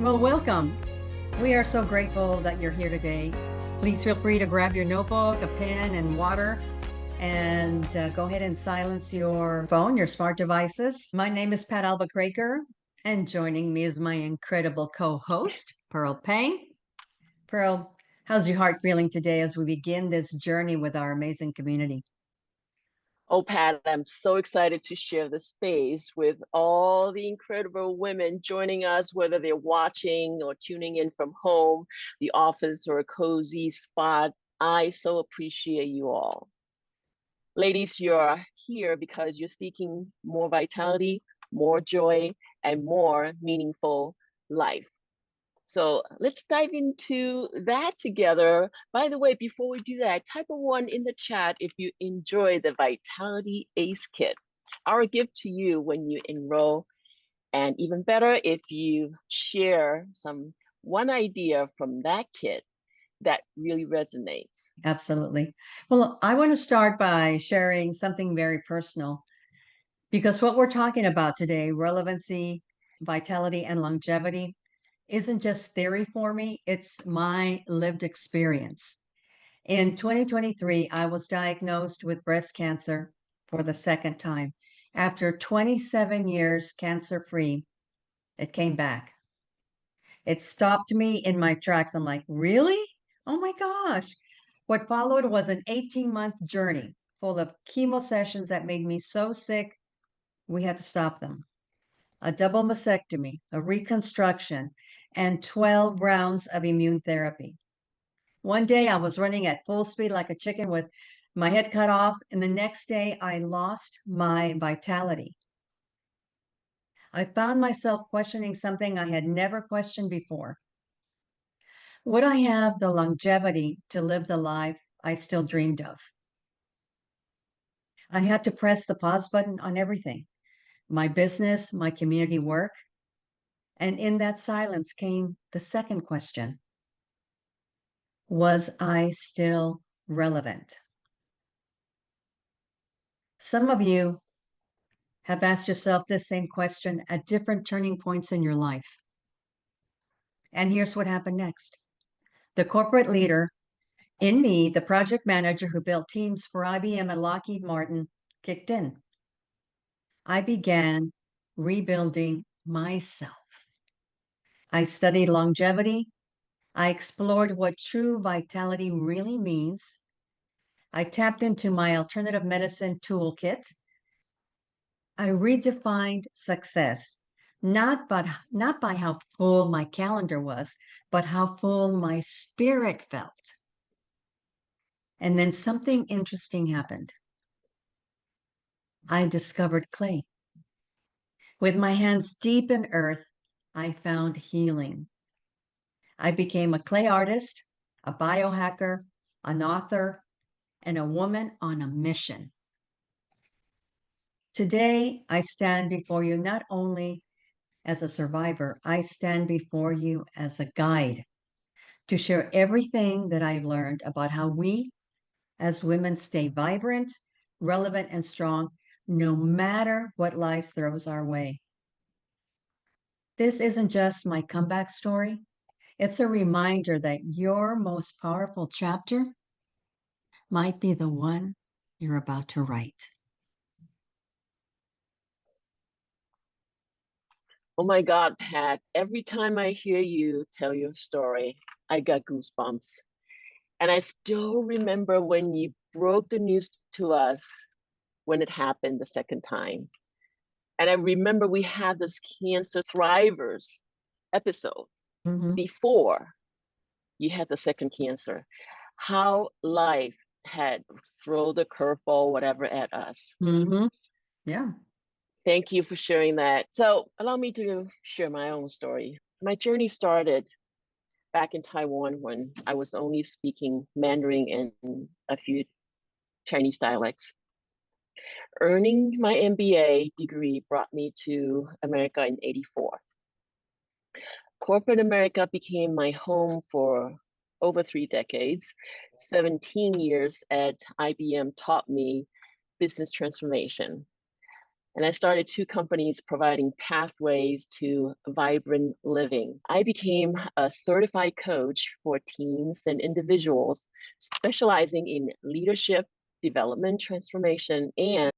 Well, welcome. We are so grateful that you're here today. Please feel free to grab your notebook, a pen, and water, and go ahead and silence your phone, your smart devices. My name is Pat Alva-Kraker, and joining me is my incredible co-host, Pearl Pang. Pearl, how's your heart feeling today as we begin this journey with our amazing community? Oh, Pat, I'm so excited to share the space with all the incredible women joining us, whether they're watching or tuning in from home, the office, or a cozy spot. I so appreciate you all. Ladies, you're here because you're seeking more vitality, more joy, and more meaningful life. So let's dive into that together. By the way, before we do that, type a 1 in the chat if you enjoy the Vitality Ace Kit, our gift to you when you enroll. And even better, if you share one idea from that kit that really resonates. Absolutely. Well, I want to start by sharing something very personal because what we're talking about today, relevancy, vitality, and longevity, isn't just theory for me, it's my lived experience. In 2023, I was diagnosed with breast cancer for the second time. After 27 years cancer free, it came back. It stopped me in my tracks. I'm like, really? Oh my gosh. What followed was an 18-month journey full of chemo sessions that made me so sick, we had to stop them. A double mastectomy, a reconstruction, and 12 rounds of immune therapy. One day I was running at full speed like a chicken with my head cut off, and the next day I lost my vitality. I found myself questioning something I had never questioned before. Would I have the longevity to live the life I still dreamed of? I had to press the pause button on everything, my business, my community work. And in that silence came the second question. Was I still relevant? Some of you have asked yourself this same question at different turning points in your life. And here's what happened next. The corporate leader in me, the project manager who built teams for IBM and Lockheed Martin, kicked in. I began rebuilding myself. I studied longevity. I explored what true vitality really means. I tapped into my alternative medicine toolkit. I redefined success, not by how full my calendar was, but how full my spirit felt. And then something interesting happened. I discovered clay. With my hands deep in earth, I found healing. I became a clay artist, a biohacker, an author, and a woman on a mission. Today, I stand before you not only as a survivor, I stand before you as a guide to share everything that I've learned about how we as women stay vibrant, relevant, and strong, no matter what life throws our way. This isn't just my comeback story. It's a reminder that your most powerful chapter might be the one you're about to write. Oh my God, Pat, every time I hear you tell your story, I got goosebumps. And I still remember when you broke the news to us when it happened the second time. And I remember we had this Cancer Thrivers episode before you had the second cancer, how life had thrown the curveball, whatever, at us. Yeah. Thank you for sharing that. So allow me to share my own story. My journey started back in Taiwan when I was only speaking Mandarin and a few Chinese dialects. Earning my MBA degree brought me to America in '84. Corporate America became my home for over 3 decades. 17 years at IBM taught me business transformation. And I started 2 companies providing pathways to vibrant living. I became a certified coach for teams and individuals, specializing in leadership, development, transformation, and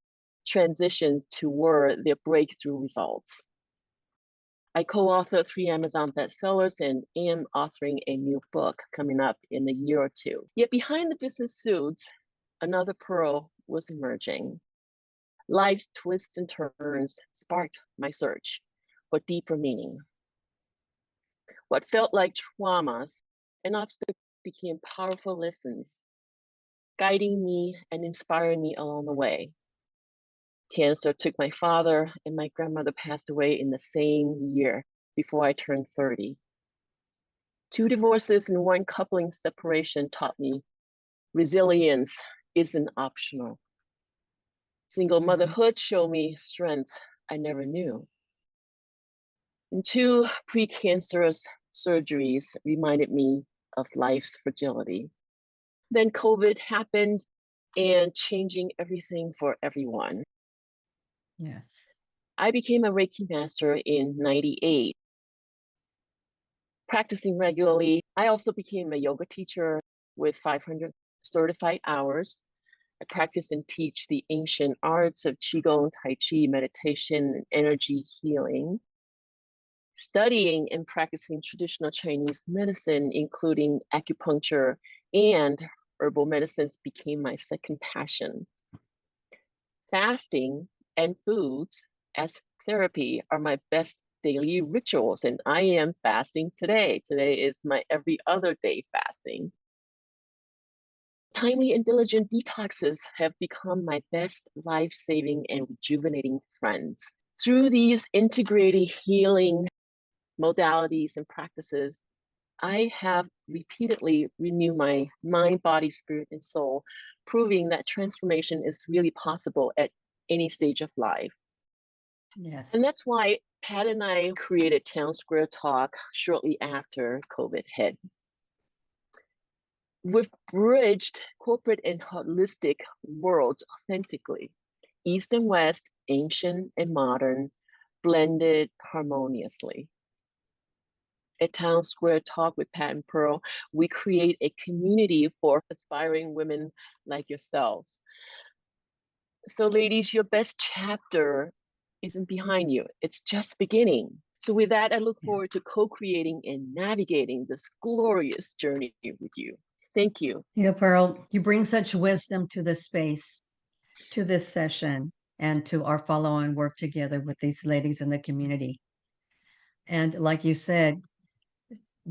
transitions toward their breakthrough results. I co-authored 3 Amazon bestsellers and am authoring a new book coming up in a year or 2. Yet behind the business suits, another pearl was emerging. Life's twists and turns sparked my search for deeper meaning. What felt like traumas and obstacles became powerful lessons, guiding me and inspiring me along the way. Cancer took my father, and my grandmother passed away in the same year before I turned 30. 2 divorces and 1 coupling separation taught me resilience isn't optional. Single motherhood showed me strength I never knew. And 2 precancerous surgeries reminded me of life's fragility. Then COVID happened and changing everything for everyone. Yes. I became a Reiki master in '98. Practicing regularly, I also became a yoga teacher with 500 certified hours. I practice and teach the ancient arts of Qigong, Tai Chi, meditation, and energy healing. Studying and practicing traditional Chinese medicine, including acupuncture and herbal medicines, became my second passion. Fasting and foods as therapy are my best daily rituals, and I am fasting today. Today is my every other day fasting. Timely and diligent detoxes have become my best life-saving and rejuvenating friends. Through these integrated healing modalities and practices, I have repeatedly renewed my mind, body, spirit, and soul, proving that transformation is really possible at any stage of life. Yes. And that's why Pat and I created Town Square Talk shortly after COVID hit. We've bridged corporate and holistic worlds authentically. East and West, ancient and modern, blended harmoniously. At Town Square Talk with Pat and Pearl, we create a community for aspiring women like yourselves. So ladies, your best chapter isn't behind you. It's just beginning. So with that, I look forward to co-creating and navigating this glorious journey with you. Thank you. Pearl, you bring such wisdom to this space, to this session, and to our follow-on work together with these ladies in the community. And like you said,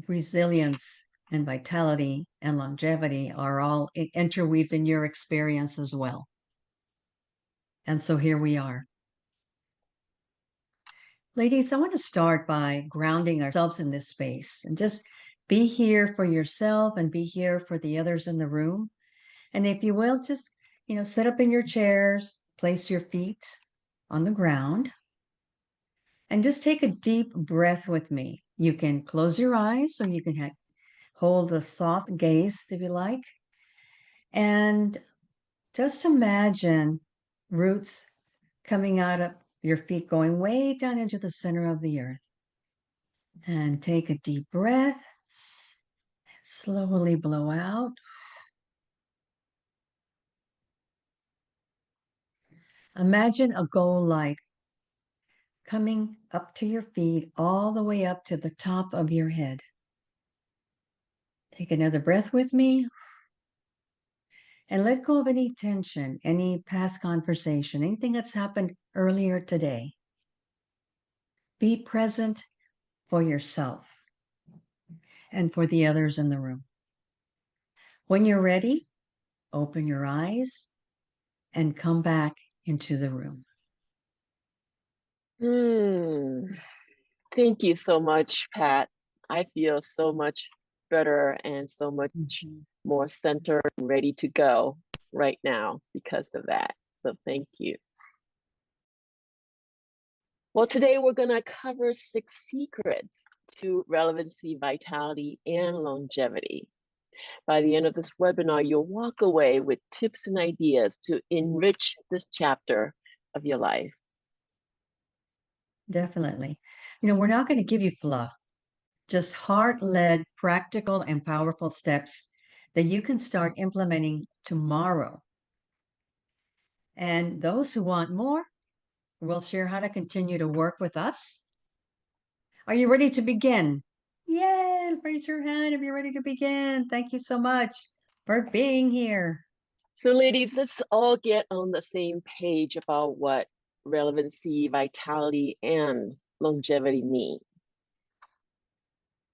resilience and vitality and longevity are all interweaved in your experience as well. And so here we are. Ladies, I want to start by grounding ourselves in this space and just be here for yourself and be here for the others in the room. And if you will, just, sit up in your chairs, place your feet on the ground, and just take a deep breath with me. You can close your eyes or you can hold a soft gaze if you like. And just imagine roots coming out of your feet, going way down into the center of the earth. And take a deep breath. Slowly blow out. Imagine a goal light coming up to your feet, all the way up to the top of your head. Take another breath with me. And let go of any tension, any past conversation, anything that's happened earlier today. Be present for yourself and for the others in the room. When you're ready, open your eyes and come back into the room. Thank you so much, Pat. I feel so much better and so much more centered and ready to go right now because of that. So thank you. Well, today we're going to cover 6 secrets to relevancy, vitality, and longevity. By the end of this webinar, you'll walk away with tips and ideas to enrich this chapter of your life. Definitely. We're not going to give you fluff, just heart-led, practical, and powerful steps that you can start implementing tomorrow. And those who want more, we'll share how to continue to work with us. Are you ready to begin? Yeah, raise your hand if you're ready to begin. Thank you so much for being here. So ladies, let's all get on the same page about what relevancy, vitality, and longevity mean.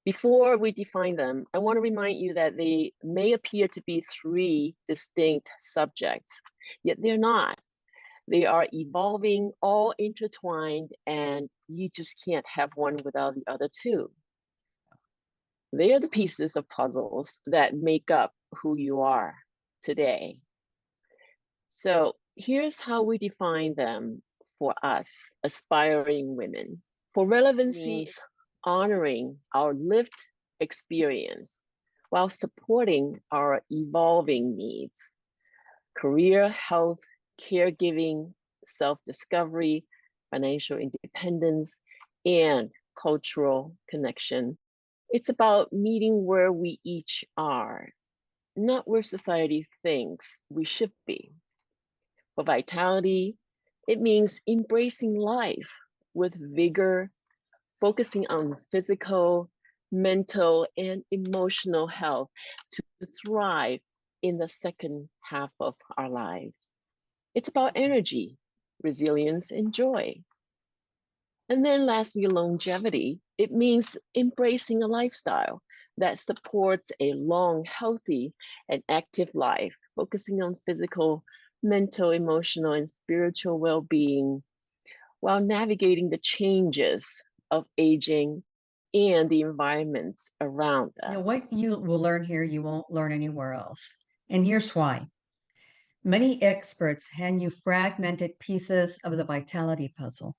Before we define them, I want to remind you that they may appear to be three distinct subjects, yet they're not. They are evolving, all intertwined, and you just can't have one without the other two. They are the pieces of puzzles that make up who you are today. So here's how we define them for us, aspiring women. For relevancy, honoring our lived experience while supporting our evolving needs, career, health, caregiving, self-discovery, financial independence, and cultural connection. It's about meeting where we each are, not where society thinks we should be. For vitality, it means embracing life with vigor, focusing on physical, mental, and emotional health to thrive in the second half of our lives. It's about energy, resilience, and joy. And then lastly, longevity. It means embracing a lifestyle that supports a long, healthy, and active life, focusing on physical, mental, emotional, and spiritual well-being while navigating the changes of aging and the environments around us. What you will learn here, you won't learn anywhere else. And here's why. Many experts hand you fragmented pieces of the vitality puzzle.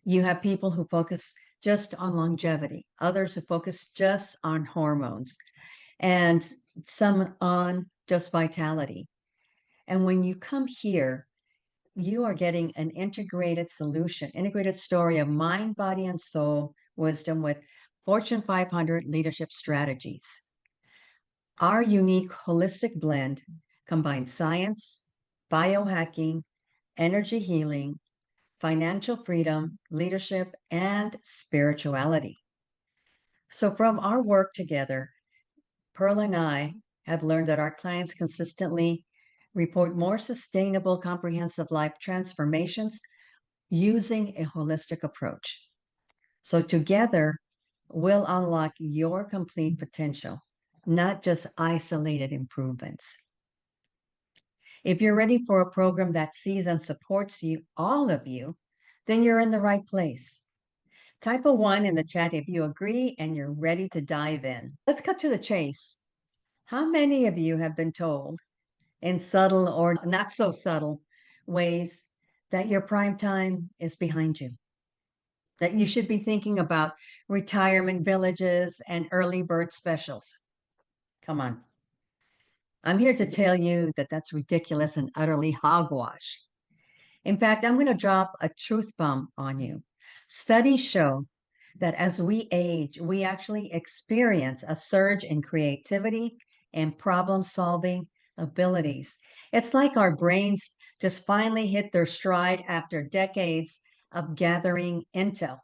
You have people who focus just on longevity, others who focus just on hormones, and some on just vitality. And when you come here, you are getting an integrated solution, integrated story of mind, body, and soul wisdom with Fortune 500 leadership strategies. Our unique holistic blend combines science, biohacking, energy healing, financial freedom, leadership, and spirituality. So, from our work together, Pearl and I have learned that our clients consistently report more sustainable, comprehensive life transformations using a holistic approach. So, together, we'll unlock your complete potential, not just isolated improvements. If you're ready for a program that sees and supports you, all of you, then you're in the right place. Type a 1 in the chat if you agree and you're ready to dive in. Let's cut to the chase. How many of you have been told, in subtle or not so subtle ways, that your prime time is behind you? That you should be thinking about retirement villages and early bird specials? Come on. I'm here to tell you that that's ridiculous and utterly hogwash. In fact, I'm going to drop a truth bomb on you. Studies show that as we age, we actually experience a surge in creativity and problem-solving abilities. It's like our brains just finally hit their stride after decades of gathering intel.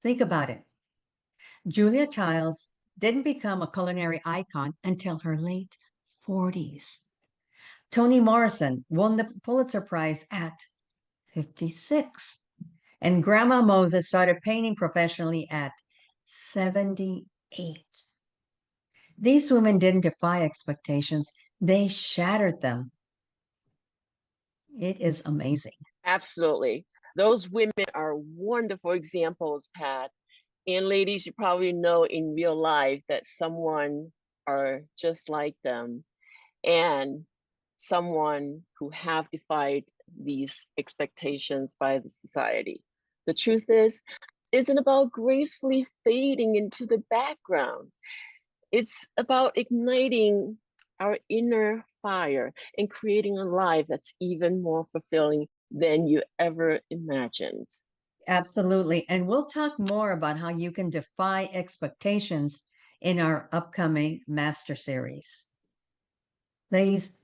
Think about it. Julia Childs didn't become a culinary icon until her late 40s. Toni Morrison won the Pulitzer Prize at 56. And Grandma Moses started painting professionally at 78. These women didn't defy expectations, they shattered them. It is amazing. Absolutely. Those women are wonderful examples, Pat. And ladies, you probably know in real life that someone are just like them and someone who have defied these expectations by the society. The truth is, isn't about gracefully fading into the background. It's about igniting our inner fire and creating a life that's even more fulfilling than you ever imagined. Absolutely. And we'll talk more about how you can defy expectations in our upcoming Master Series. Ladies,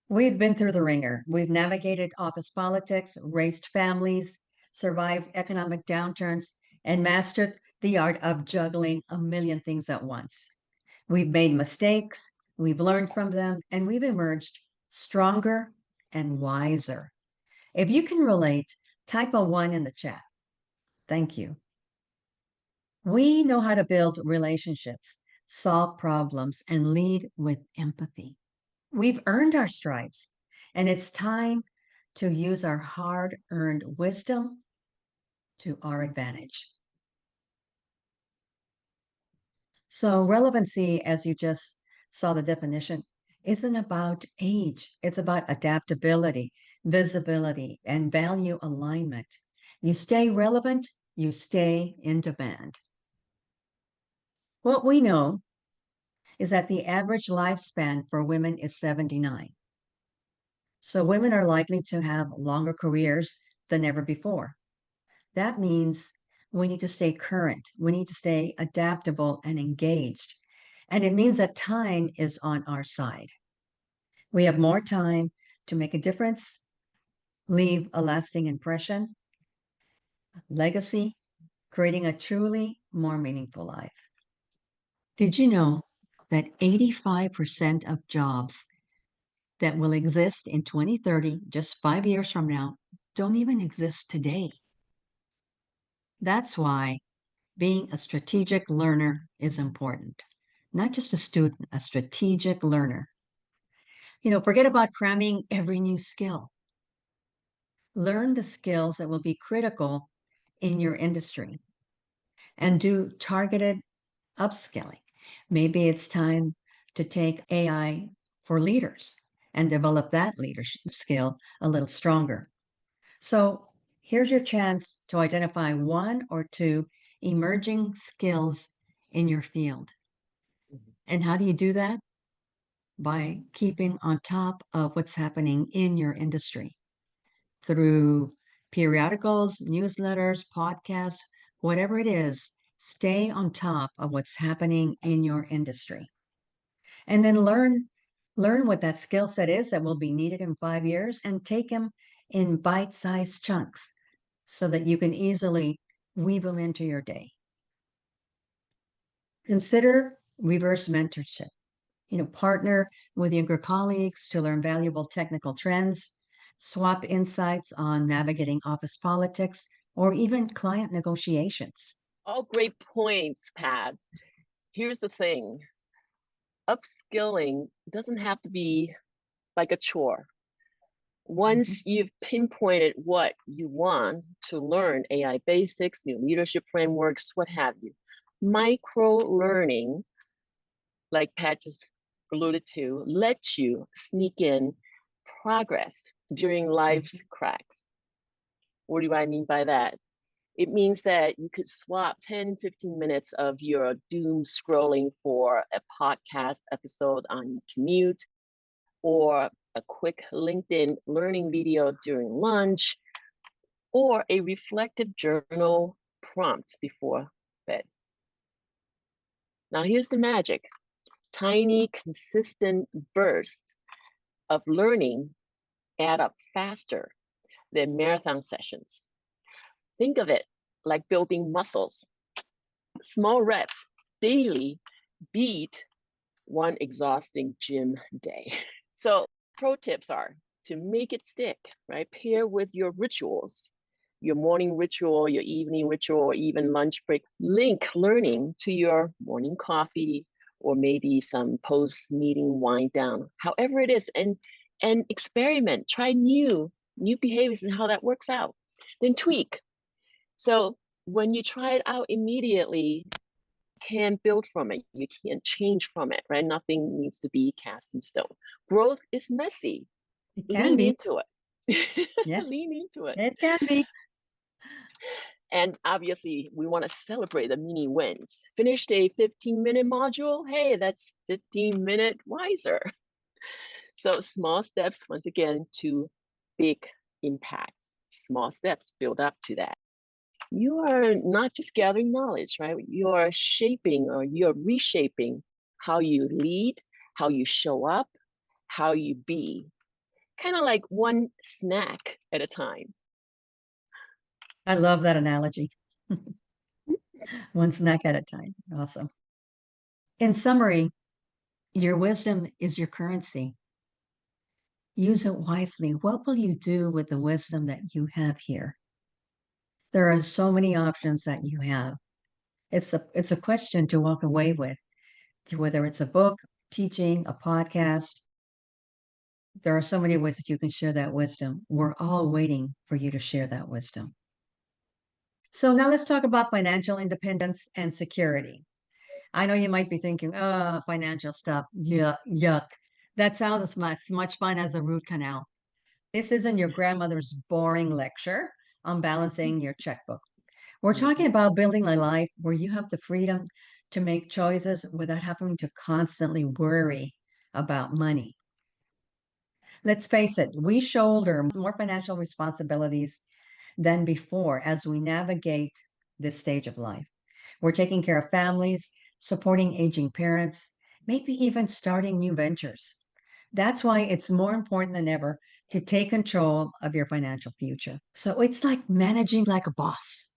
we've been through the ringer. We've navigated office politics, raised families, survived economic downturns, and mastered the art of juggling a million things at once. We've made mistakes, we've learned from them, and we've emerged stronger and wiser. If you can relate, type a 1 in the chat. Thank you. We know how to build relationships, solve problems, and lead with empathy. We've earned our stripes, and it's time to use our hard-earned wisdom to our advantage. So relevancy, as you just saw the definition, isn't about age. It's about adaptability, visibility, and value alignment. You stay relevant, you stay in demand. What we know is that the average lifespan for women is 79. So women are likely to have longer careers than ever before. That means we need to stay current. We need to stay adaptable and engaged. And it means that time is on our side. We have more time to make a difference, leave a lasting impression, legacy, creating a truly more meaningful life. Did you know that 85% of jobs that will exist in 2030, just 5 years from now, don't even exist today? That's why being a strategic learner is important. Not just a student, a strategic learner. Forget about cramming every new skill. Learn the skills that will be critical in your industry and do targeted upskilling. Maybe it's time to take AI for leaders and develop that leadership skill a little stronger. So here's your chance to identify 1 or 2 emerging skills in your field. And how do you do that? By keeping on top of what's happening in your industry through periodicals, newsletters, podcasts, whatever it is. Stay on top of what's happening in your industry. And then learn what that skill set is that will be needed in 5 years and take them in bite-sized chunks so that you can easily weave them into your day. Consider reverse mentorship. Partner with younger colleagues to learn valuable technical trends, swap insights on navigating office politics, or even client negotiations. All great points, Pat. Here's the thing. Upskilling doesn't have to be like a chore. Once you've pinpointed what you want to learn, AI basics, new leadership frameworks, what have you, micro learning, like Pat just alluded to, lets you sneak in progress during life's cracks. What do I mean by that? It means that you could swap 10, 15 minutes of your doom scrolling for a podcast episode on your commute, or a quick LinkedIn learning video during lunch, or a reflective journal prompt before bed. Now here's the magic. Tiny, consistent bursts of learning add up faster than marathon sessions. Think of it like building muscles. Small reps daily beat one exhausting gym day. So pro tips are to make it stick, right? Pair with your rituals, your morning ritual, your evening ritual, or even lunch break. Link learning to your morning coffee or maybe some post-meeting wind down, however it is, and experiment, try new behaviors and how that works out. Then tweak. So when you try it out immediately, can build from it. You can't change from it, right? Nothing needs to be cast in stone. Growth is messy. It can be. Into it. Yeah. Lean into it. It can be. And obviously, we want to celebrate the mini wins. Finished a 15-minute module. Hey, that's 15-minute wiser. So small steps, once again, to big impacts. small steps build up to that. You are not just gathering knowledge, right? You are shaping or you're reshaping how you lead, how you show up, how you be, kind of like one snack at a time. I love that analogy. One snack at a time. Awesome. In summary, your wisdom is your currency. Use it wisely. What will you do with the wisdom that you have here? There are so many options that you have. It's a question to walk away with, whether it's a book, teaching, a podcast. There are so many ways that you can share that wisdom. We're all waiting for you to share that wisdom. So now let's talk about financial independence and security. I know you might be thinking, oh, financial stuff, yeah, yuck. That sounds as much fun as a root canal. This isn't your grandmother's boring lecture on balancing your checkbook. We're talking about building a life where you have the freedom to make choices without having to constantly worry about money. Let's face it, we shoulder more financial responsibilities than before as we navigate this stage of life. We're taking care of families, supporting aging parents, maybe even starting new ventures. That's why it's more important than ever to take control of your financial future. So it's like managing like a boss,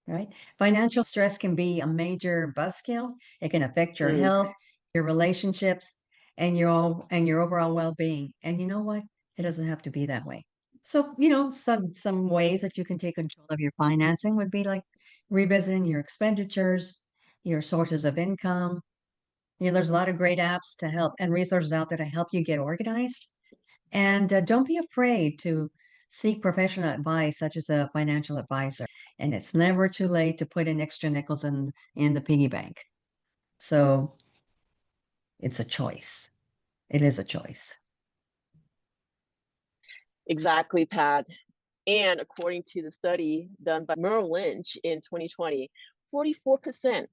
right? Financial stress can be a major buzzkill. It can affect your health, your relationships, and your overall well-being. And you know what? It doesn't have to be that way. So, some ways that you can take control of your financing would be like revisiting your expenditures, your sources of income. There's a lot of great apps to help and resources out there to help you get organized. And don't be afraid to seek professional advice, such as a financial advisor. And it's never too late to put in extra nickels in the piggy bank. So it's a choice. It is a choice. Exactly, Pat. And according to the study done by Merrill Lynch in 2020, 44%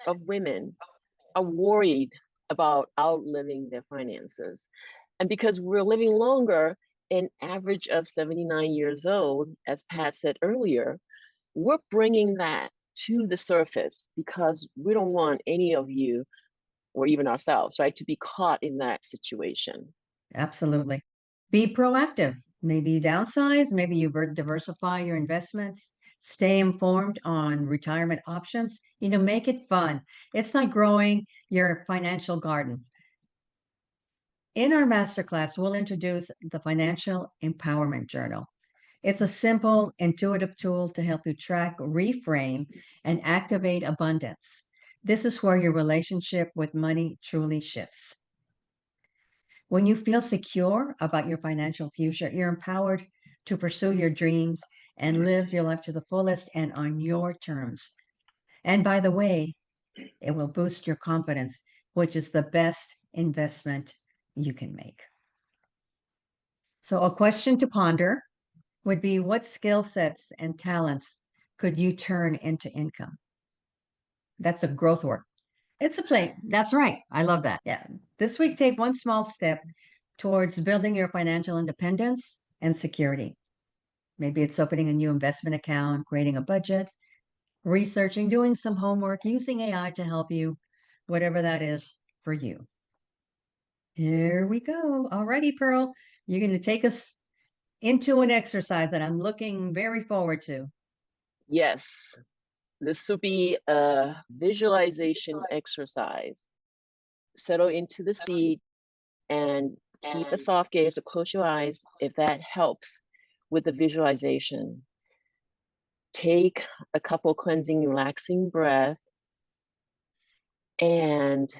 of women are worried about outliving their finances. And because we're living longer, an average of 79 years old, as Pat said earlier, we're bringing that to the surface because we don't want any of you or even ourselves, right, to be caught in that situation. Absolutely. Be proactive. Maybe you downsize, maybe you diversify your investments, stay informed on retirement options, make it fun. It's like growing your financial garden. In our masterclass, we'll introduce the Financial Empowerment Journal. It's a simple, intuitive tool to help you track, reframe, and activate abundance. This is where your relationship with money truly shifts. When you feel secure about your financial future, you're empowered to pursue your dreams and live your life to the fullest and on your terms. And by the way, it will boost your confidence, which is the best investment you can make. So, a question to ponder would be, what skill sets and talents could you turn into income? That's a growth work. It's a play. That's right. I love that. Yeah. This week, take one small step towards building your financial independence and security. Maybe it's opening a new investment account, creating a budget, researching, doing some homework, using AI to help you, whatever that is for you. Here we go. Alrighty, Pearl. You're going to take us into an exercise that I'm looking very forward to. Yes, this will be a visualization exercise. Settle into the seat and keep a soft gaze or close your eyes if that helps with the visualization. Take a couple cleansing, relaxing breaths and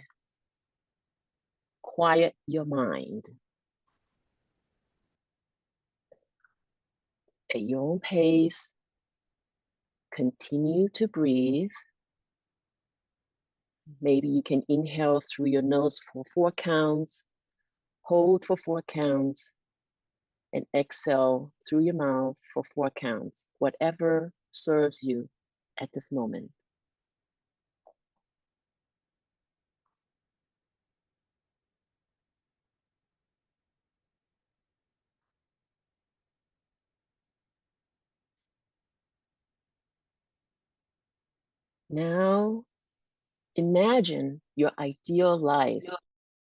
quiet your mind. At your own pace, continue to breathe. Maybe you can inhale through your nose for 4 counts, hold for 4 counts, and exhale through your mouth for 4 counts, whatever serves you at this moment. Now, imagine your ideal life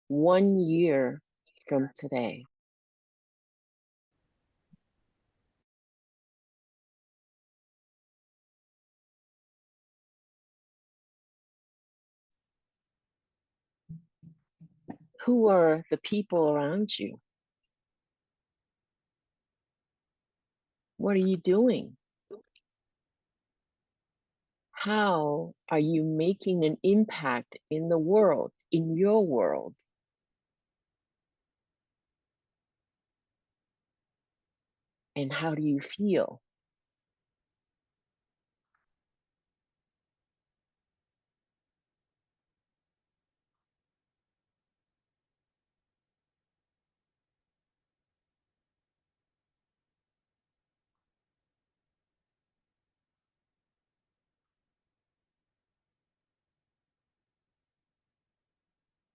1 year from today. Who are the people around you? What are you doing? How are you making an impact in the world, in your world? And how do you feel?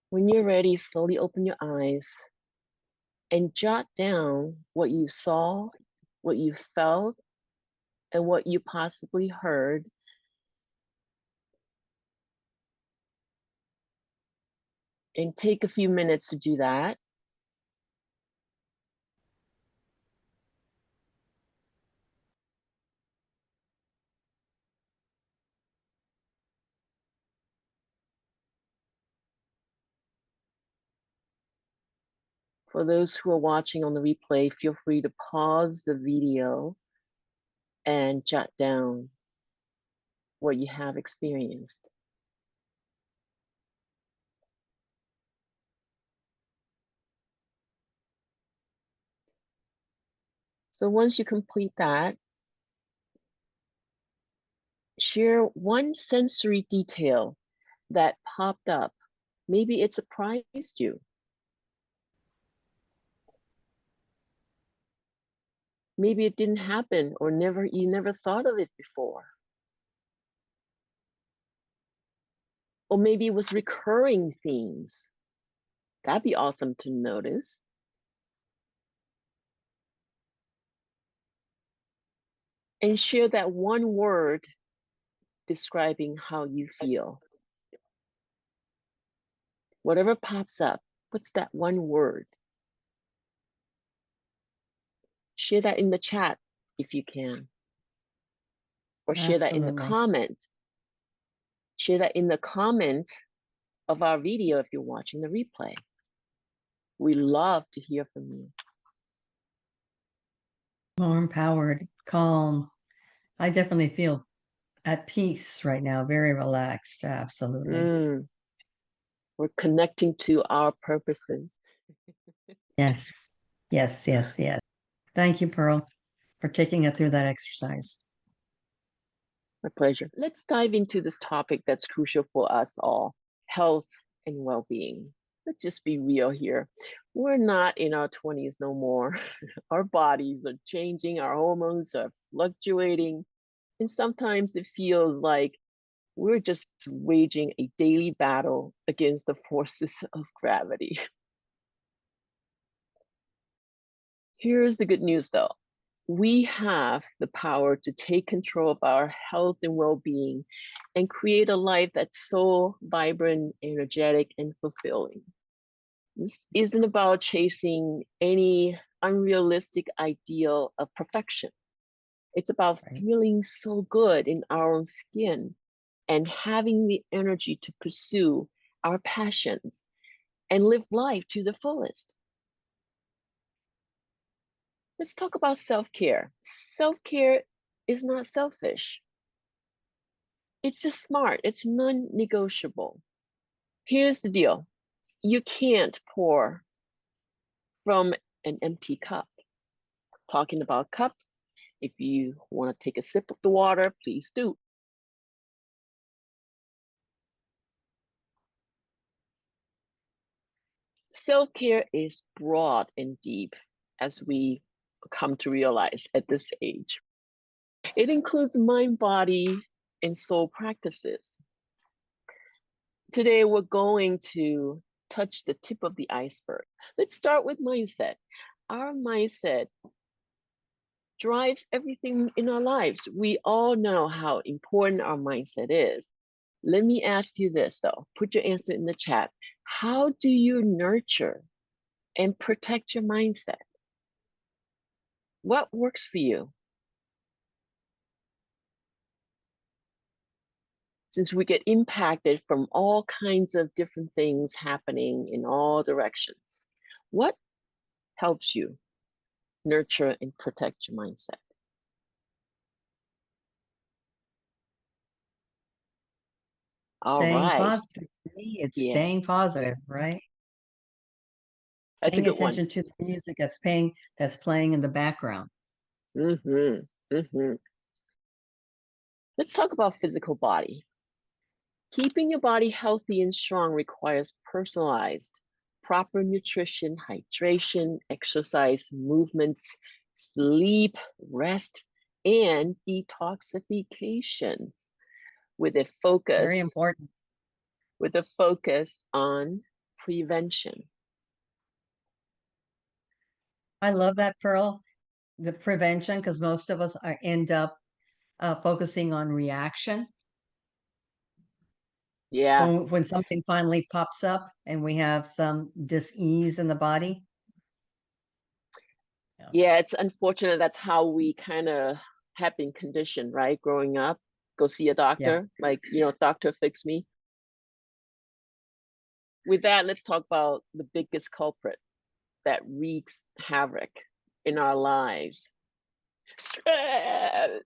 When you're ready, slowly open your eyes and jot down what you saw, what you felt, and what you possibly heard. And take a few minutes to do that. For those who are watching on the replay, feel free to pause the video and jot down what you have experienced. So once you complete that, share one sensory detail that popped up. Maybe it surprised you. Maybe it didn't happen or you never thought of it before. Or maybe it was recurring themes. That'd be awesome to notice. And share that one word describing how you feel. Whatever pops up, what's that one word? Share that in the chat if you can. Or share that in the Absolutely. comment. Share that in the comment of our video if you're watching the replay. We love to hear from you. More empowered, calm. I definitely feel at peace right now, very relaxed. Absolutely. We're connecting to our purposes. Yes. Yes, yes, yes. Thank you, Pearl, for taking us through that exercise. My pleasure. Let's dive into this topic that's crucial for us all, health and well-being. Let's just be real here. We're not in our 20s no more. Our bodies are changing, our hormones are fluctuating, and sometimes it feels like we're just waging a daily battle against the forces of gravity. Here's the good news though. We have the power to take control of our health and well-being and create a life that's so vibrant, energetic, and fulfilling. This isn't about chasing any unrealistic ideal of perfection. It's about feeling so good in our own skin and having the energy to pursue our passions and live life to the fullest. Let's talk about self-care. Self-care is not selfish. It's just smart. It's non-negotiable. Here's the deal. You can't pour from an empty cup. Talking about cup, if you want to take a sip of the water, please do. Self-care is broad and deep, as we come to realize at this age. It includes mind, body, and soul practices. Today, we're going to touch the tip of the iceberg. Let's start with mindset. Our mindset drives everything in our lives. We all know how important our mindset is. Let me ask you this, though. Put your answer in the chat. How do you nurture and protect your mindset? What works for you? Since we get impacted from all kinds of different things happening in all directions, what helps you nurture and protect your mindset? All Staying right. positive. For me, it's Yeah, staying positive, right? that's a Paying good one. attention to the music that's playing in the background. Mm-hmm. Mm-hmm. Let's talk about physical body. Keeping your body healthy and strong requires personalized, proper nutrition, hydration, exercise, movements, sleep, rest, and detoxification with a Very focus, important. on prevention. I love that, Pearl, the prevention, because most of us end up focusing on reaction. Yeah. When something finally pops up and we have some dis-ease in the body. Yeah, it's unfortunate that's how we kind of have been conditioned, right? Growing up, go see a doctor, like, doctor fix me. With that, let's talk about the biggest culprit that wreaks havoc in our lives. Stress.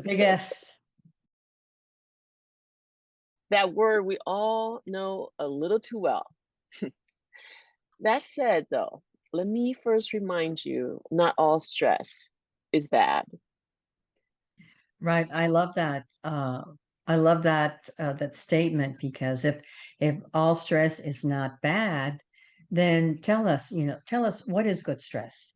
Big S. That word we all know a little too well. That said, though, let me first remind you, not all stress is bad. Right. I love that. I love that statement, because if all stress is not bad, then tell us what is good stress.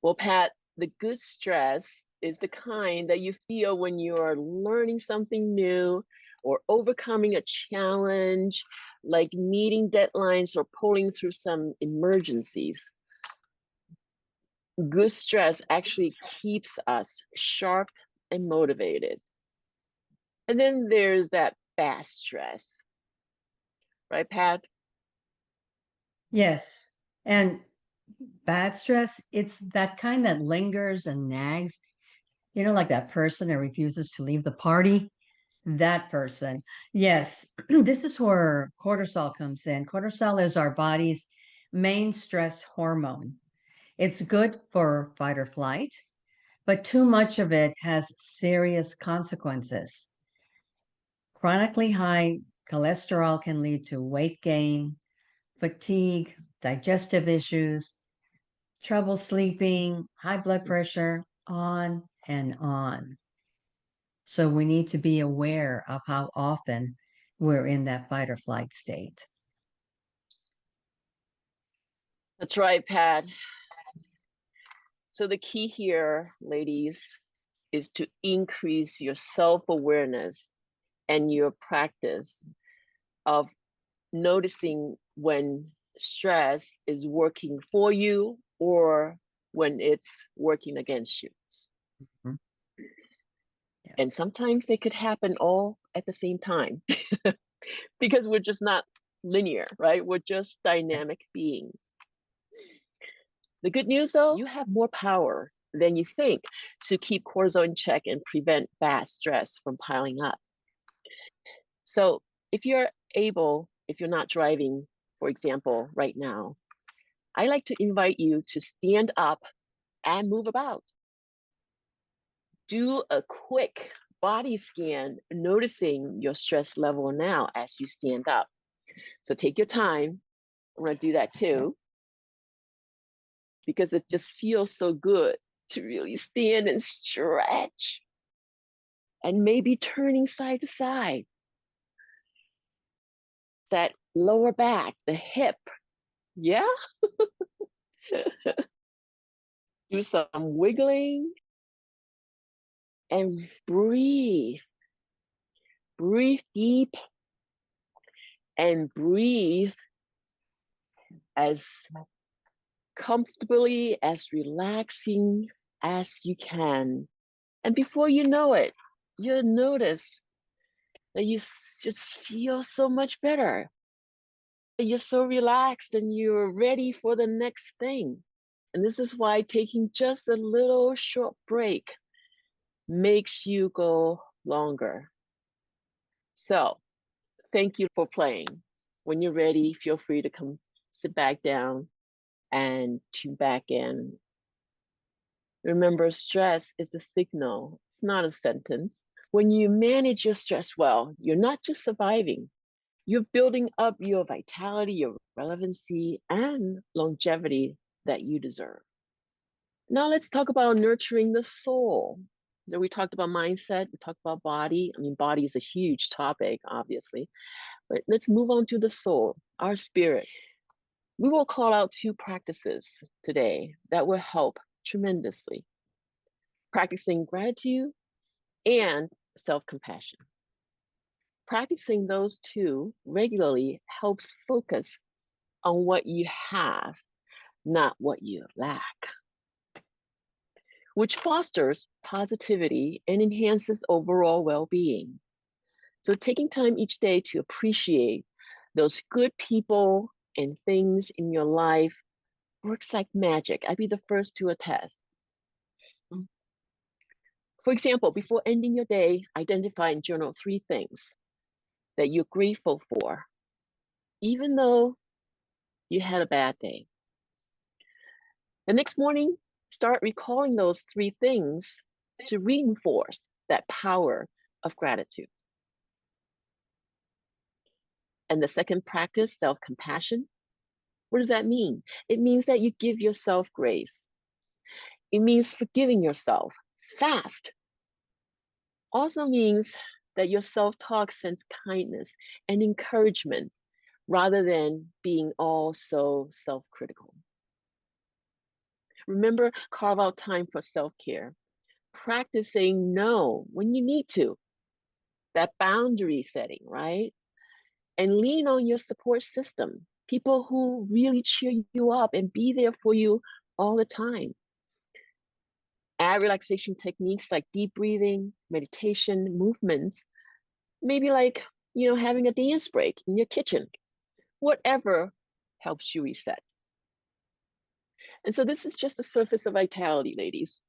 Well, Pat, the good stress is the kind that you feel when you are learning something new or overcoming a challenge, like meeting deadlines or pulling through some emergencies. Good stress actually keeps us sharp and motivated. And then there's that bad stress, right, Pat? Yes. And bad stress, it's that kind that lingers and nags, like that person that refuses to leave the party. That person. Yes. This is where cortisol comes in. Cortisol is our body's main stress hormone. It's good for fight or flight, but too much of it has serious consequences. Chronically high cholesterol can lead to weight gain, fatigue, digestive issues, trouble sleeping, high blood pressure, on and on. So we need to be aware of how often we're in that fight or flight state. That's right, Pat. So the key here, ladies, is to increase your self-awareness and your practice of noticing when stress is working for you or when it's working against you. Mhm. Yeah. And sometimes they could happen all at the same time because we're just not linear, right? We're just dynamic beings. The good news, though, you have more power than you think to keep cortisol in check and prevent bad stress from piling up. So if you're not driving, for example, right now, I like to invite you to stand up and move about. Do a quick body scan, noticing your stress level now as you stand up. So take your time. I'm going to do that too, because it just feels so good to really stand and stretch and maybe turning side to side. That lower back, the hip. Yeah. Do some wiggling and breathe. Breathe deep and breathe as comfortably, as relaxing as you can. And before you know it, you'll notice that you just feel so much better. You're so relaxed and you're ready for the next thing. And this is why taking just a little short break makes you go longer. So thank you for playing. When you're ready, feel free to come sit back down and tune back in. Remember, stress is a signal. It's not a sentence. When you manage your stress well, you're not just surviving, you're building up your vitality, your relevancy, and longevity that you deserve. Now let's talk about nurturing the soul. So we talked about mindset, we talked about body. I mean, body is a huge topic, obviously, but let's move on to the soul, our spirit. We will call out 2 practices today that will help tremendously. Practicing gratitude and self-compassion. Practicing those 2 regularly helps focus on what you have, not what you lack, which fosters positivity and enhances overall well-being. So taking time each day to appreciate those good people and things in your life works like magic. I'd be the first to attest. For example, before ending your day, identify and journal 3 things that you're grateful for, even though you had a bad day. The next morning, start recalling those 3 things to reinforce that power of gratitude. And the second practice, self-compassion. What does that mean? It means that you give yourself grace. It means forgiving yourself fast. Also means that your self-talk sends kindness and encouragement rather than being all so self-critical. Remember, carve out time for self-care. Practice saying no when you need to. That boundary setting, right? And lean on your support system. People who really cheer you up and be there for you all the time. Add relaxation techniques like deep breathing, meditation, movements, maybe like, having a dance break in your kitchen, whatever helps you reset. And so this is just the surface of vitality, ladies.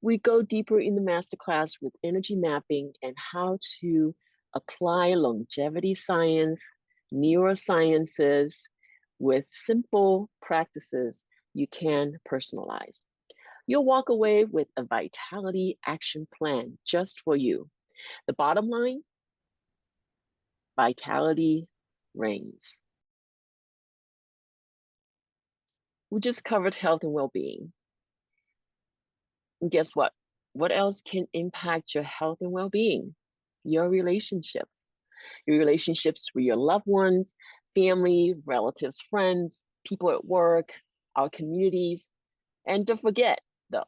We go deeper in the masterclass with energy mapping and how to apply longevity science, neurosciences with simple practices you can personalize. You'll walk away with a vitality action plan just for you. The bottom line, vitality reigns. We just covered health and well-being. And guess what? What else can impact your health and well-being? Your relationships. Your relationships with your loved ones, family, relatives, friends, people at work, our communities. And don't forget, though,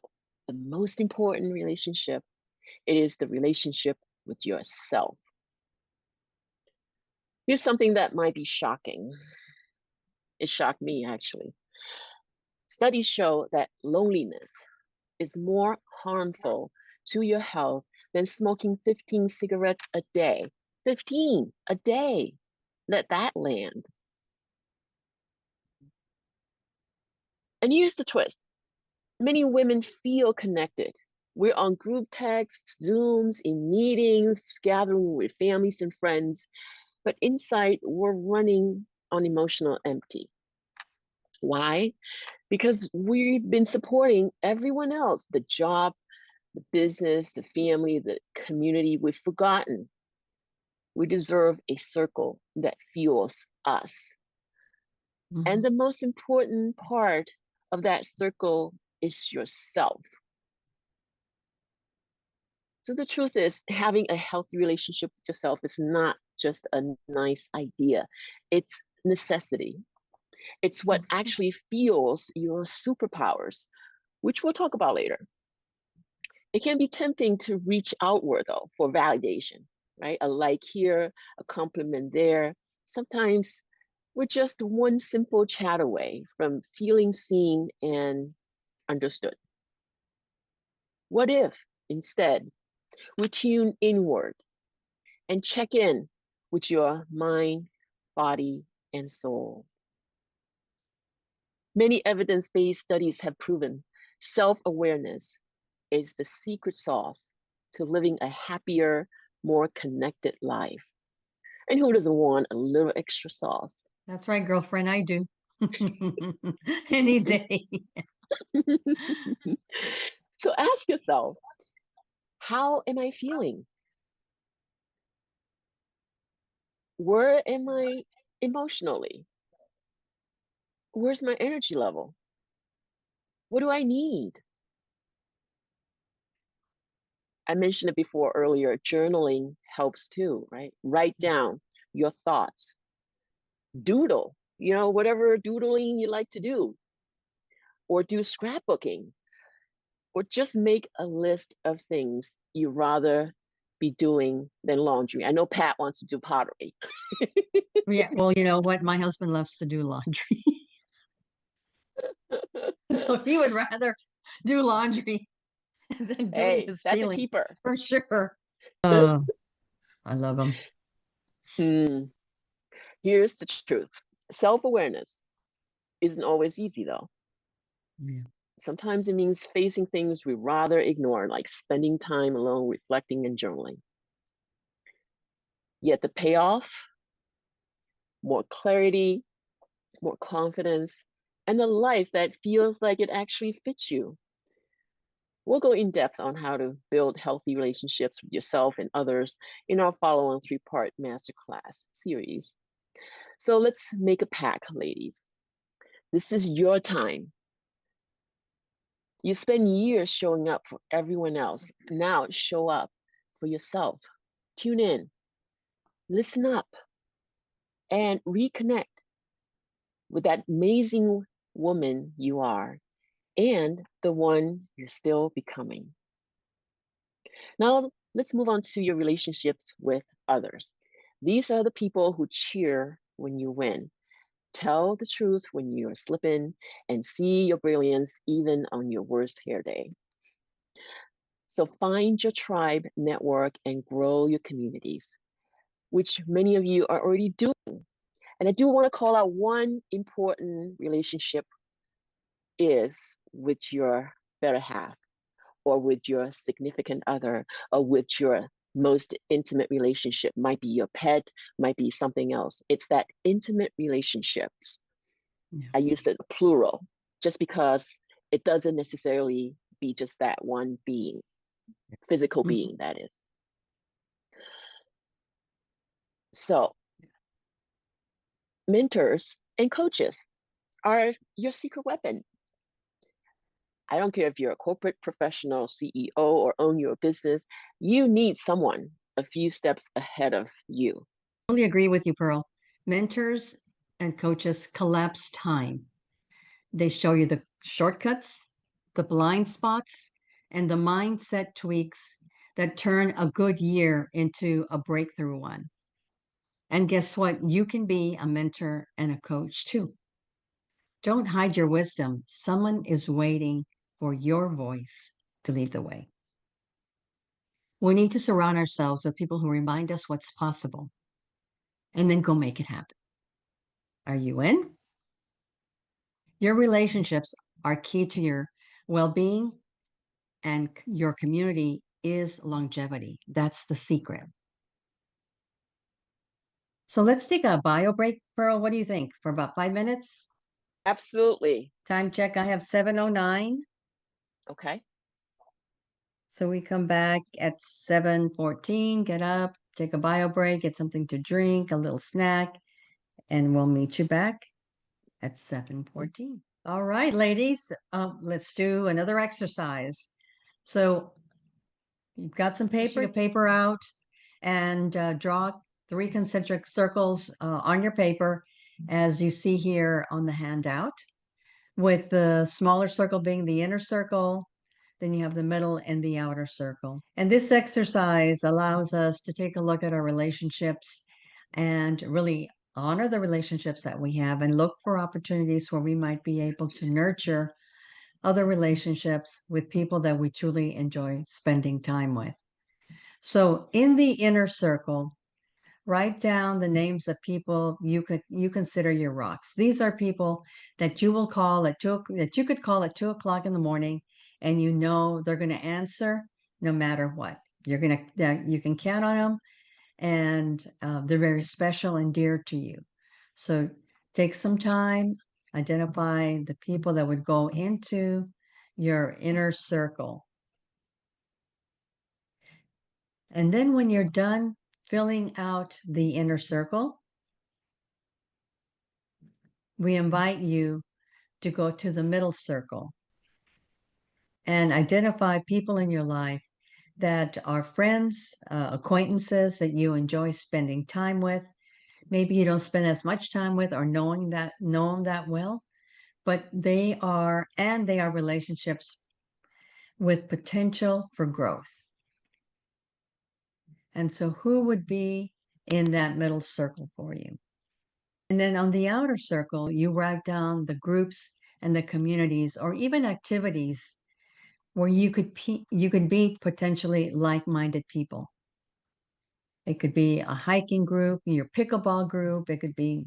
the most important relationship, it is the relationship with yourself. Here's something that might be shocking. It shocked me, actually. Studies show that loneliness is more harmful to your health than smoking 15 cigarettes a day. 15 a day. Let that land. And here's the twist. Many women feel connected. We're on group texts, Zooms, in meetings, gathering with families and friends, but inside we're running on emotional empty. Why? Because we've been supporting everyone else, the job, the business, the family, the community. We've forgotten we deserve a circle that fuels us. Mm-hmm. And the most important part of that circle is yourself. So the truth is, having a healthy relationship with yourself is not just a nice idea. It's necessity. It's what actually fuels your superpowers, which we'll talk about later. It can be tempting to reach outward, though, for validation, right? A like here, a compliment there. Sometimes we're just one simple chat away from feeling seen and understood. What if Instead, we tune inward and check in with your mind, body, and soul. Many evidence-based studies have proven self-awareness is the secret sauce to living a happier, more connected life. And who doesn't want a little extra sauce? That's right, girlfriend, I do. Any day. So ask yourself, how am I feeling? Where am I emotionally? Where's my energy level? What do I need? I mentioned it before earlier, journaling helps too, right? Write down your thoughts. Doodle, whatever doodling you like to do, or do scrapbooking, or just make a list of things you'd rather be doing than laundry. I know Pat wants to do pottery. Yeah, well, you know what? My husband loves to do laundry. So he would rather do laundry than doing Hey, his that's a feelings, keeper. for sure. Oh, I love him. Here's the truth. Self-awareness isn't always easy, though. Yeah. Sometimes it means facing things we rather ignore, like spending time alone, reflecting and journaling. Yet the payoff, more clarity, more confidence, and a life that feels like it actually fits you. We'll go in depth on how to build healthy relationships with yourself and others in our follow-on 3-part masterclass series. So let's make a pact, ladies. This is your time. You spend years showing up for everyone else. Now show up for yourself. Tune in, listen up, and reconnect with that amazing woman you are and the one you're still becoming. Now, let's move on to your relationships with others. These are the people who cheer when you win, tell the truth when you're slipping, and see your brilliance even on your worst hair day. So find your tribe, network, and grow your communities, which many of you are already doing. And I do want to call out one important relationship is with your better half, or with your significant other, or with your most intimate relationship. Might be your pet, might be something else. It's that intimate relationships. Yeah. I use the plural just because it doesn't necessarily be just that one being, physical being, that is. So mentors and coaches are your secret weapon. I don't care if you're a corporate professional, CEO, or own your business, you need someone a few steps ahead of you. I totally agree with you, Pearl. Mentors and coaches collapse time. They show you the shortcuts, the blind spots, and the mindset tweaks that turn a good year into a breakthrough one. And guess what? You can be a mentor and a coach too. Don't hide your wisdom. Someone is waiting for your voice to lead the way. We need to surround ourselves with people who remind us what's possible and then go make it happen. Are you in? Your relationships are key to your well being, and your community is longevity. That's the secret. So let's take a bio break, Pearl. What do you think? For about 5 minutes? Absolutely. Time check. I have 7:09. Okay. So we come back at 7:14, get up, take a bio break, get something to drink, a little snack, and we'll meet you back at 7:14. All right, ladies, let's do another exercise. So you've got some paper out, and draw 3 concentric circles on your paper, as you see here on the handout, with the smaller circle being the inner circle. Then you have the middle and the outer circle. And this exercise allows us to take a look at our relationships and really honor the relationships that we have and look for opportunities where we might be able to nurture other relationships with people that we truly enjoy spending time with. So in the inner circle, write down the names of people you consider your rocks. These are people that you will call at that you could call at 2 o'clock in the morning, and you know they're going to answer no matter what. You can count on them, and they're very special and dear to you. So take some time, identify the people that would go into your inner circle. And then when you're done filling out the inner circle, we invite you to go to the middle circle and identify people in your life that are friends, acquaintances that you enjoy spending time with. Maybe you don't spend as much time with or know them that well, but they are relationships with potential for growth. And so who would be in that middle circle for you? And then on the outer circle, you write down the groups and the communities or even activities where you could be potentially like-minded people. It could be a hiking group, your pickleball group, it could be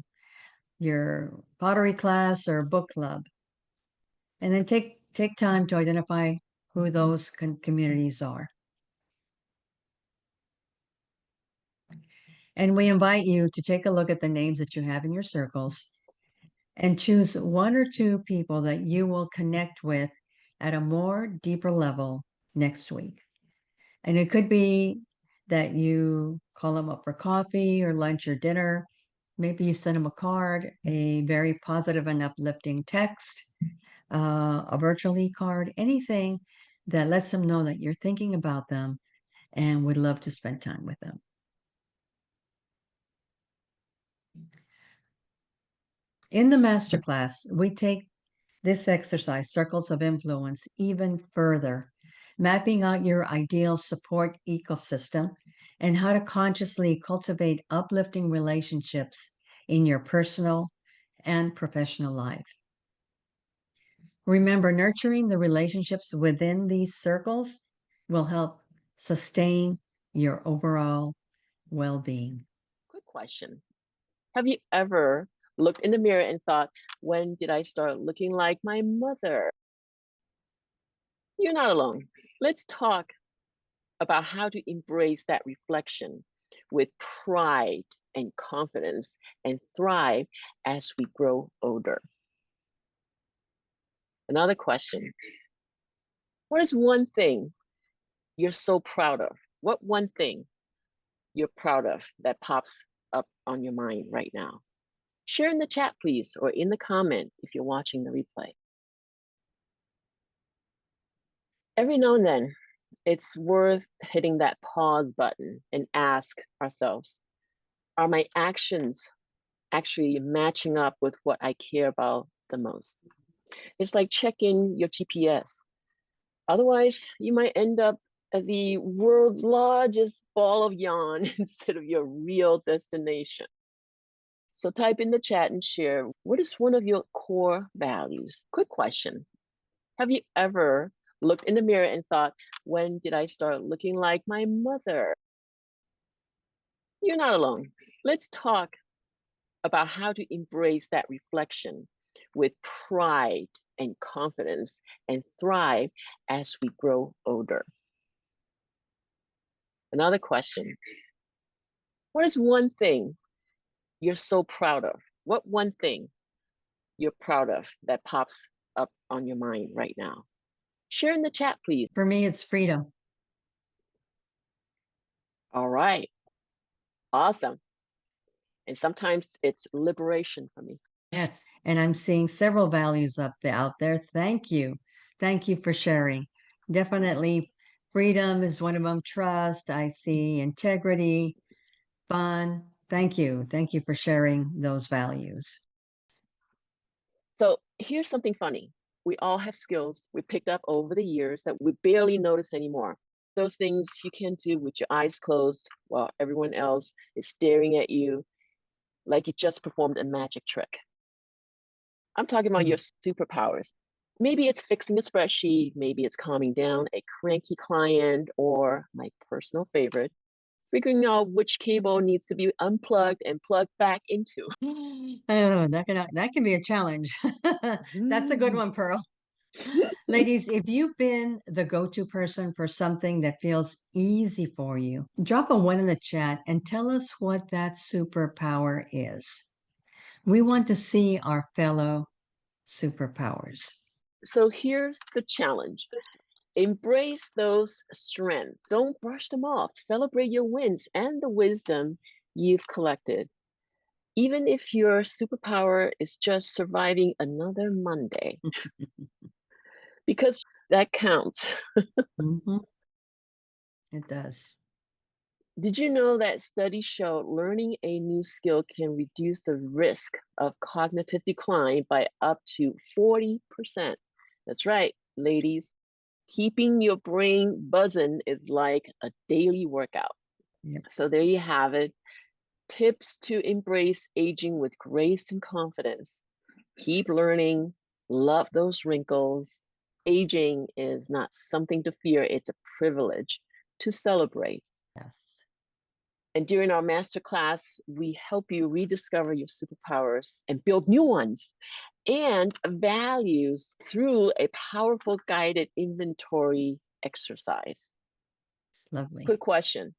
your pottery class or book club. And then take time to identify who those communities are. And we invite you to take a look at the names that you have in your circles and choose one or two people that you will connect with at a more deeper level next week. And it could be that you call them up for coffee or lunch or dinner. Maybe you send them a card, a very positive and uplifting text, a virtual e-card, anything that lets them know that you're thinking about them and would love to spend time with them. In the masterclass, we take this exercise, Circles of Influence, even further, mapping out your ideal support ecosystem and how to consciously cultivate uplifting relationships in your personal and professional life. Remember, nurturing the relationships within these circles will help sustain your overall well-being. Quick question. Have you ever looked in the mirror and thought, when did I start looking like my mother? You're not alone. Let's talk about how to embrace that reflection with pride and confidence and thrive as we grow older. Another question. What is one thing you're so proud of? What one thing you're proud of that pops up on your mind right now? Share in the chat, please, or in the comment if you're watching the replay. Every now and then, it's worth hitting that pause button and ask ourselves, are my actions actually matching up with what I care about the most? It's like checking your GPS. Otherwise, you might end up at the world's largest ball of yarn instead of your real destination. So type in the chat and share, what is one of your core values? Quick question. Have you ever looked in the mirror and thought, when did I start looking like my mother? You're not alone. Let's talk about how to embrace that reflection with pride and confidence and thrive as we grow older. Another question. What is one thing you're so proud of? What one thing you're proud of that pops up on your mind right now? Share in the chat, please. For me, it's freedom. All right. Awesome. And sometimes it's liberation for me. Yes. And I'm seeing several values out there. Thank you. Thank you for sharing. Definitely freedom is one of them. Trust. I see integrity, fun. Thank you. Thank you for sharing those values. So here's something funny. We all have skills we picked up over the years that we barely notice anymore. Those things you can do with your eyes closed while everyone else is staring at you like you just performed a magic trick. I'm talking about your superpowers. Maybe it's fixing a spreadsheet, maybe it's calming down a cranky client, or my personal favorite, figuring out which cable needs to be unplugged and plugged back into. Oh, that can be a challenge. That's a good one, Pearl. Ladies, if you've been the go-to person for something that feels easy for you, drop a one in the chat and tell us what that superpower is. We want to see our fellow superpowers. So here's the challenge. Embrace those strengths. Don't brush them off. Celebrate your wins and the wisdom you've collected. Even if your superpower is just surviving another Monday, because that counts. Mhm. It does. Did you know that studies show learning a new skill can reduce the risk of cognitive decline by up to 40%? That's right, ladies. Keeping your brain buzzing is like a daily workout. Yep. So there you have it. Tips to embrace aging with grace and confidence. Keep learning, love those wrinkles. Aging is not something to fear, it's a privilege to celebrate. Yes. And during our masterclass, we help you rediscover your superpowers and build new ones and values through a powerful guided inventory exercise. It's lovely. Quick question.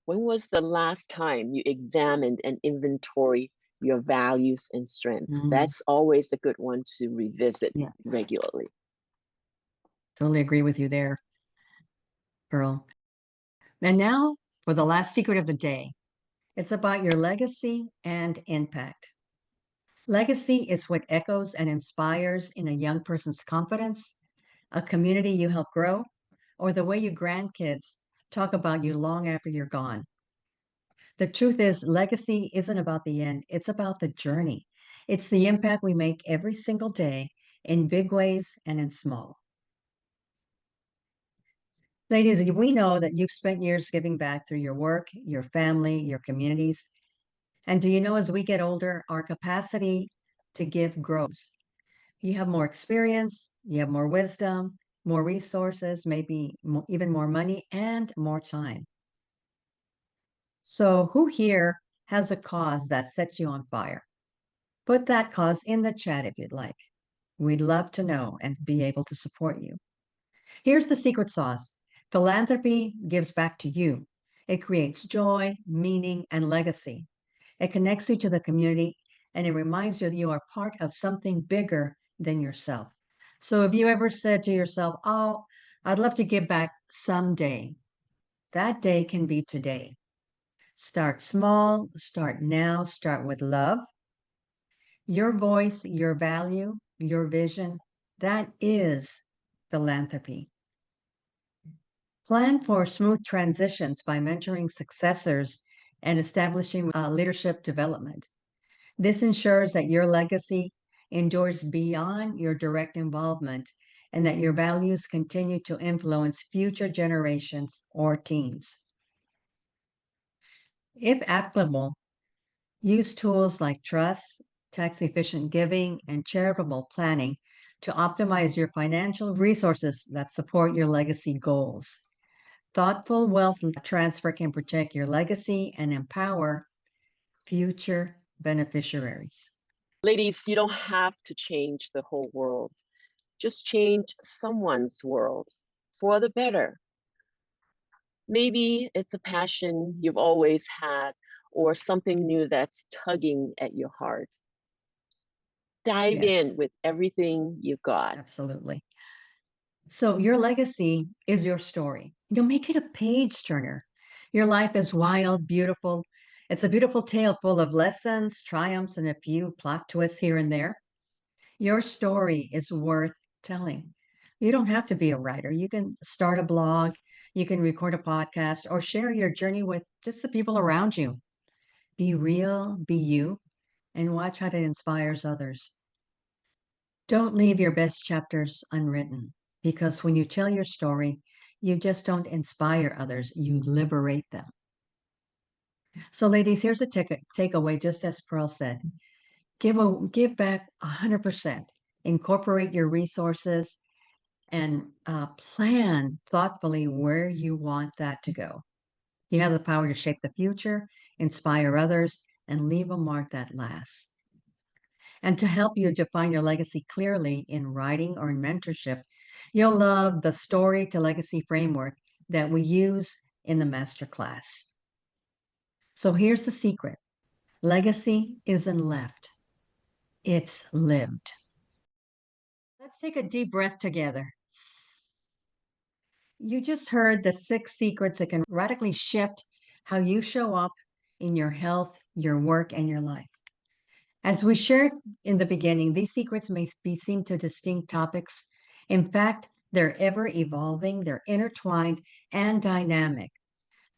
When was the last time you examined and inventory your values and strengths? Mm, That's always a good one to revisit yeah, regularly. totally agree with you there, Pearl. And now for the last secret of the day. It's about your legacy and impact. Legacy is what echoes and inspires in a young person's confidence, a community you help grow, or the way your grandkids talk about you long after you're gone. The truth is, legacy isn't about the end, it's about the journey. It's the impact we make every single day in big ways and in small. Ladies, we know that you've spent years giving back through your work, your family, your communities. And do you know, as we get older, our capacity to give grows. You have more experience, you have more wisdom, more resources, maybe even more money and more time. So, who here has a cause that sets you on fire? Put that cause in the chat if you'd like. We'd love to know and be able to support you. Here's the secret sauce. Philanthropy gives back to you. It creates joy, meaning, and legacy. It connects you to the community, and it reminds you that you are part of something bigger than yourself. So if you ever said to yourself, oh, I'd love to give back someday, that day can be today. Start small, start now, start with love. Your voice, your value, your vision, that is philanthropy. Plan for smooth transitions by mentoring successors and establishing leadership development. This ensures that your legacy endures beyond your direct involvement and that your values continue to influence future generations or teams. If applicable, use tools like trust, tax-efficient giving, and charitable planning to optimize your financial resources that support your legacy goals. Thoughtful wealth transfer can protect your legacy and empower future beneficiaries. Ladies, you don't have to change the whole world. Just change someone's world for the better. Maybe it's a passion you've always had or something new that's tugging at your heart. Dive Yes, in with everything you've got. absolutely. So your legacy is your story. You'll make it a page turner. Your life is wild, beautiful. It's a beautiful tale full of lessons, triumphs, and a few plot twists here and there. Your story is worth telling. You don't have to be a writer. You can start a blog, you can record a podcast, or share your journey with just the people around you. Be real, be you, and watch how it inspires others. Don't leave your best chapters unwritten because when you tell your story, you just don't inspire others, you liberate them. So, ladies, here's a takeaway, just as Pearl said. Give back 100%. incorporate your resources, and plan thoughtfully where you want that to go. You have the power to shape the future, inspire others, and leave a mark that lasts. And to help you define your legacy clearly in writing or in mentorship, you'll love the story to legacy framework that we use in the Masterclass. So here's the secret. Legacy isn't left, it's lived. Let's take a deep breath together. You just heard the 6 secrets that can radically shift how you show up in your health, your work, and your life. As we shared in the beginning, these secrets may be seen to distinct topics. In fact, they're ever evolving, they're intertwined and dynamic.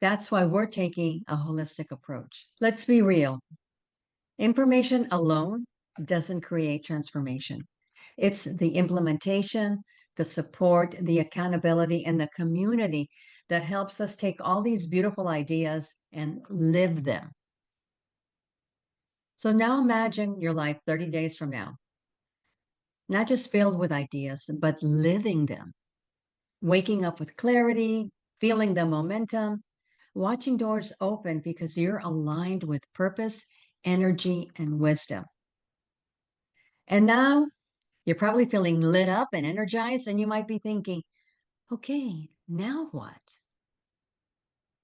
That's why we're taking a holistic approach. Let's be real. Information alone doesn't create transformation. It's the implementation, the support, the accountability, and the community that helps us take all these beautiful ideas and live them. So now imagine your life 30 days from now, not just filled with ideas, but living them, waking up with clarity, feeling the momentum, watching doors open because you're aligned with purpose, energy, and wisdom. And now you're probably feeling lit up and energized, and you might be thinking, okay, now what?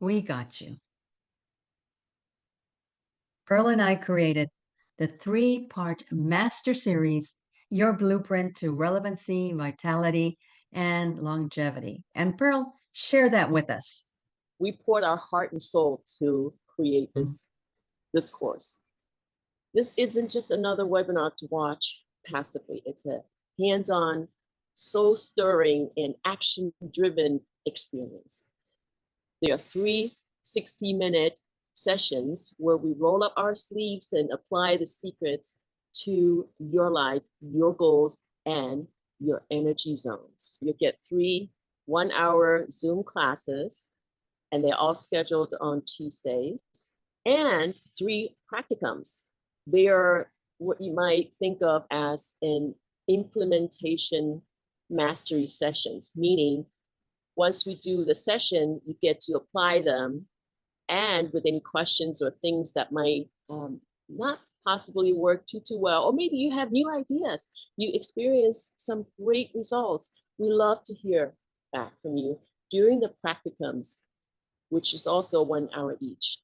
We got you. Pearl and I created the 3-part master series, Your Blueprint to Relevancy, Vitality, and Longevity. And Pearl, share that with us. We poured our heart and soul to create this course. This isn't just another webinar to watch passively. It's a hands-on, soul-stirring, and action-driven experience. There are 3 60-minute sessions where we roll up our sleeves and apply the secrets to your life, your goals, and your energy zones. You'll get 3 one-hour Zoom classes, and they're all scheduled on Tuesdays, and 3 practicums. They are what you might think of as an implementation mastery sessions, meaning once we do the session, you get to apply them, and with any questions or things that might not possibly work too well, or maybe you have new ideas, you experience some great results. We love to hear back from you during the practicums, which is also 1 hour each.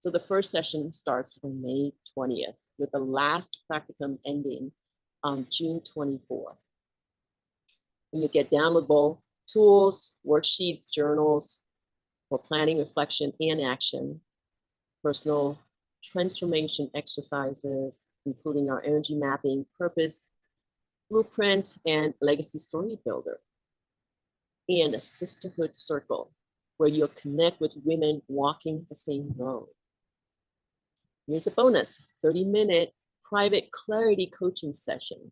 So the first session starts on May 20th, with the last practicum ending on June 24th. And you get downloadable tools, worksheets, journals for planning, reflection, and action, personal transformation exercises, including our energy mapping, purpose, blueprint, and legacy story builder, and a sisterhood circle where you'll connect with women walking the same road. Here's a bonus, 30-minute private clarity coaching session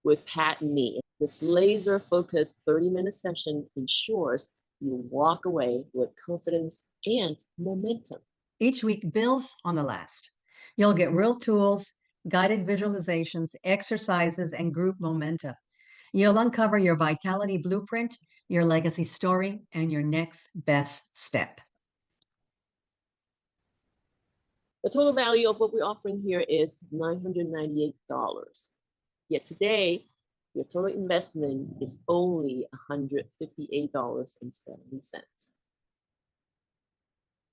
with Pat and me. This laser-focused 30-minute session ensures you walk away with confidence and momentum. Each week builds on the last. You'll get real tools, guided visualizations, exercises, and group momentum. You'll uncover your vitality blueprint, your legacy story, and your next best step. The total value of what we're offering here is $998. Yet today, your total investment is only $158.70.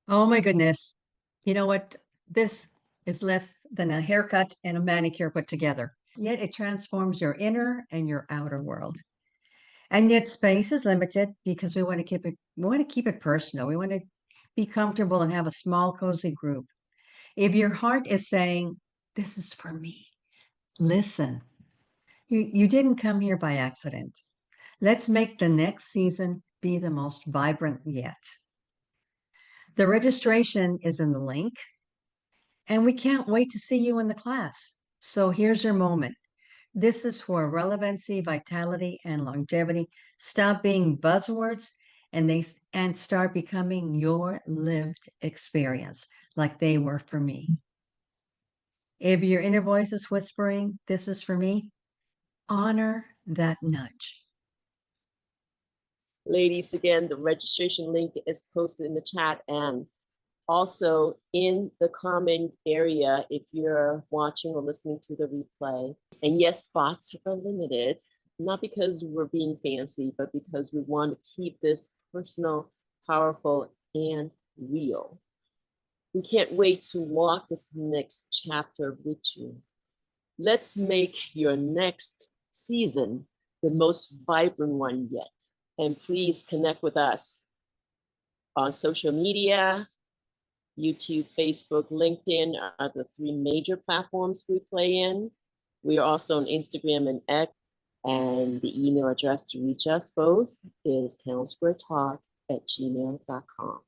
Oh my goodness. You know what? This is less than a haircut and a manicure put together. Yet it transforms your inner and your outer world. And yet space is limited because we want to keep it personal. We want to be comfortable and have a small, cozy group. If your heart is saying, this is for me, listen. You didn't come here by accident. Let's make the next season be the most vibrant yet. The registration is in the link, and we can't wait to see you in the class. So here's your moment. This is where relevancy, vitality, and longevity stop being buzzwords and start becoming your lived experience, like they were for me. If your inner voice is whispering, this is for me, honor that nudge. Ladies, again, the registration link is posted in the chat and also in the comment area if you're watching or listening to the replay. And yes, spots are limited, not because we're being fancy, but because we want to keep this personal, powerful, and real. We can't wait to walk this next chapter with you. Let's make your next season the most vibrant one yet. And please connect with us on social media. YouTube, Facebook, LinkedIn are the three major platforms we play in. We are also on Instagram and X, and the email address to reach us both is townsquaretalk@gmail.com.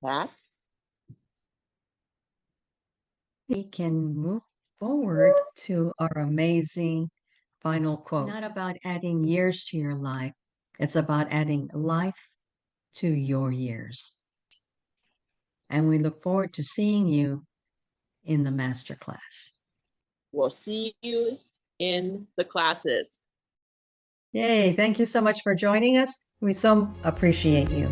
Pat? We can move forward to our amazing final quote. It's not about adding years to your life. It's about adding life to your years. And we look forward to seeing you in the masterclass. We'll see you in the classes. Yay. Thank you so much for joining us. We so appreciate you.